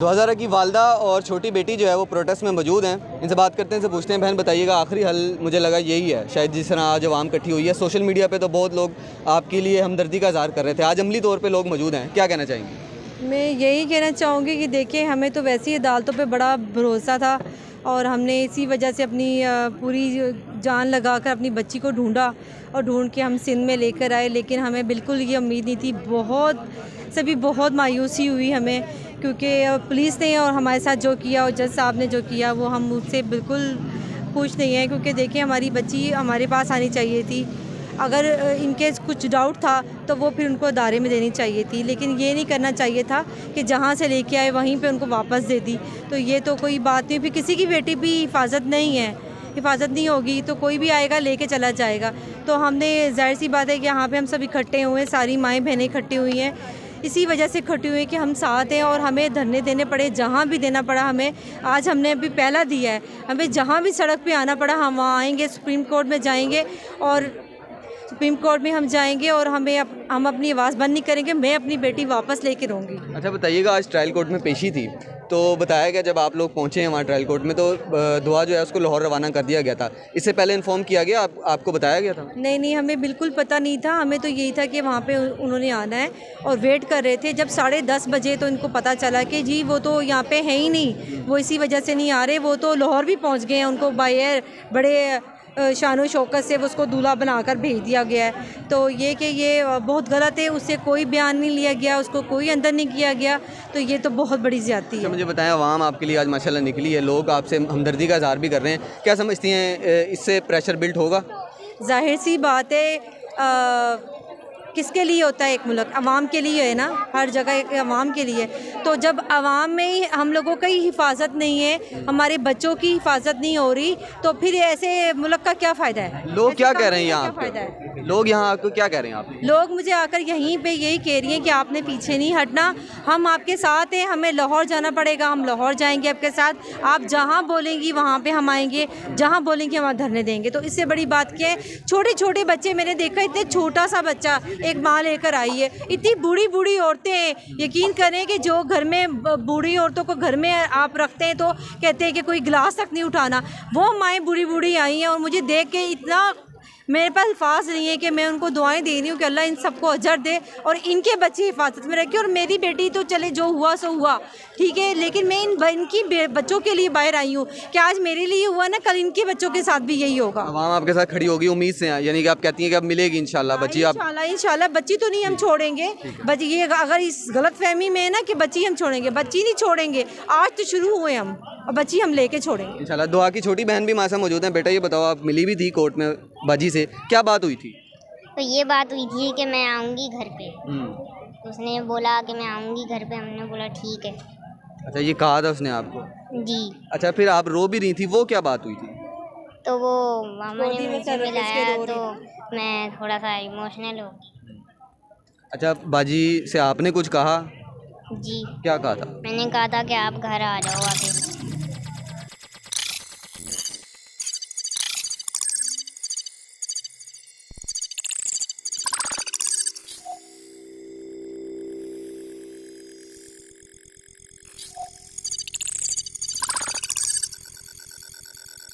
2000 की वालदा और छोटी बेटी जो है वो प्रोटेस्ट में मौजूद हैं। इनसे बात करते हैं, इनसे पूछते हैं। बहन बताइएगा, आखिरी हल मुझे लगा यही है शायद, जिस तरह आज आवाम इकट्ठी हुई है। सोशल मीडिया पे तो बहुत लोग आपके लिए हमदर्दी का इज़हार कर रहे थे, आज अमली तौर पे लोग मौजूद हैं, क्या कहना चाहेंगे? मैं यही कहना चाहूँगी कि देखिए, हमें तो वैसे ही अदालतों पे बड़ा भरोसा था और हमने इसी वजह से अपनी पूरी जान लगाकर अपनी बच्ची को ढूंढा और ढूंढ के हम सिंध में लेकर आए। लेकिन हमें बिल्कुल ये उम्मीद नहीं थी, बहुत मायूसी हुई हमें, क्योंकि पुलिस ने और हमारे साथ जो किया और जज साहब ने जो किया वो हम उससे बिल्कुल खुश नहीं हैं। क्योंकि देखिए, हमारी बच्ची हमारे पास आनी चाहिए थी। अगर इनके कुछ डाउट था तो वो फिर उनको अदारे में देनी चाहिए थी, लेकिन ये नहीं करना चाहिए था कि जहाँ से लेके आए वहीं पे उनको वापस दे दी। तो ये तो कोई बात नहीं। फिर किसी की बेटी भी हिफाजत नहीं है, हिफाजत नहीं होगी तो कोई भी आएगा लेके चला जाएगा। तो हमने, जाहिर सी बात है कि यहाँ पे हम सब इकट्ठे हुए हैं, सारी माएँ बहनें इकट्ठी हुई हैं, इसी वजह से इकट्ठी हुई है कि हम साथ हैं और हमें धरने देने पड़े, जहाँ भी देना पड़ा हमें। आज हमने अभी पहला दिया है, हमें जहाँ भी सड़क पे आना पड़ा हम वहाँ आएंगे, सुप्रीम कोर्ट में जाएंगे और सुप्रीम कोर्ट में हम जाएंगे और हम अपनी आवाज़ बंद नहीं करेंगे। मैं अपनी बेटी वापस लेके रहूँगी। अच्छा बताइएगा, आज ट्रायल कोर्ट में पेशी थी तो बताया गया जब आप लोग पहुँचे हैं वहाँ ट्रायल कोर्ट में तो दुआ जो है उसको लाहौर रवाना कर दिया गया था। इससे पहले इन्फॉर्म किया गया, आपको बताया गया था? नहीं, हमें बिल्कुल पता नहीं था। हमें तो यही था कि वहाँ पे उन्होंने आना है और वेट कर रहे थे। जब 10:30 बजे तो इनको पता चला कि जी वो तो यहाँ पे है ही नहीं, वो इसी वजह से नहीं आ रहे, वो तो लाहौर भी पहुँच गए हैं। उनको बाय एयर बड़े शान शौकत से उसको दूल्हा बनाकर भेज दिया गया है। तो ये कि ये बहुत गलत है, उससे कोई बयान नहीं लिया गया, उसको कोई अंदर नहीं किया गया, तो ये तो बहुत बड़ी ज़्यादती है। मुझे बताएं, आवाम आपके लिए आज माशाल्लाह निकली है, लोग आपसे हमदर्दी का इज़हार भी कर रहे हैं, क्या समझती हैं इससे प्रेशर बिल्ड होगा? जाहिर सी बात है, किसके लिए होता है एक मुल्क? अवाम के लिए है ना, हर जगह एक अवाम के लिए। तो जब अवाम में ही हम लोगों की हिफाजत नहीं है, हमारे बच्चों की हिफाजत नहीं हो रही, तो फिर ऐसे मुल्क का क्या फ़ायदा है? लोग क्या कह रहे हैं यहाँ फ़ायदा है? लोग यहाँ आपको क्या कह रहे हैं? आप लोग मुझे आकर यहीं पे यही कह रही हैं कि आपने पीछे नहीं हटना, हम आपके साथ हैं, हमें लाहौर जाना पड़ेगा, हम लाहौर जाएंगे आपके साथ, आप जहाँ बोलेंगी वहाँ पे हम आएंगे, जहाँ बोलेंगे हम धरने देंगे। तो इससे बड़ी बात क्या है? छोटे छोटे बच्चे मैंने देखा, इतने छोटा सा बच्चा एक माँ लेकर आई है, इतनी बूढ़ी औरतें, यकीन करें कि जो घर में बूढ़ी औरतों को घर में आप रखते हैं तो कहते हैं कि कोई गिलास तक नहीं उठाना, वो माएँ बूढ़ी आई हैं। और मुझे देख के इतना, मेरे पास अल्फाज नहीं है कि मैं उनको दुआएं दे रही हूँ कि अल्लाह इन सबको अजर दे और इनके बच्चे हिफाजत में रखे। और मेरी बेटी तो चले जो हुआ सो हुआ, ठीक है, लेकिन मैं इनकी बच्चों के लिए बाहर आई हूँ कि आज मेरे लिए हुआ ना, कल इनके बच्चों के साथ भी यही होगा। आवाम आपके साथ खड़ी होगी उम्मीद से, यानी कि आप कहती हैं कि अब मिलेगी इंशाल्लाह बच्ची? आप इंशाल्लाह बच्ची तो नहीं हम छोड़ेंगे। बच्ची ये अगर इस गलत फहमी में है ना कि बच्ची हम छोड़ेंगे, बच्ची नहीं छोड़ेंगे। आज तो शुरू हुए हम और बच्ची हम लेके छोड़ेंगे इंशाल्लाह। दुआ की छोटी बहन भी हमारे साथ मौजूद है। बेटा ये बताओ, आप मिली भी थी कोर्ट में बाजी से, क्या बात हुई थी? तो ये बात हुई थी कि मैं आऊँगी घर पे, तो उसने बोला कि मैं आऊँगी घर पे, हमने बोला ठीक है। अच्छा, ये कहा था उसने आपको? जी। अच्छा, फिर आप रो भी रही थी, वो क्या बात हुई थी? तो वो मामा ने मुझे मिलाया तो मैं थोड़ा सा इमोशनल हो गई। अच्छा, बाजी से आपने कुछ कहा? जी। क्या कहा था? मैंने कहा था कि आप घर आ जाओ वापस।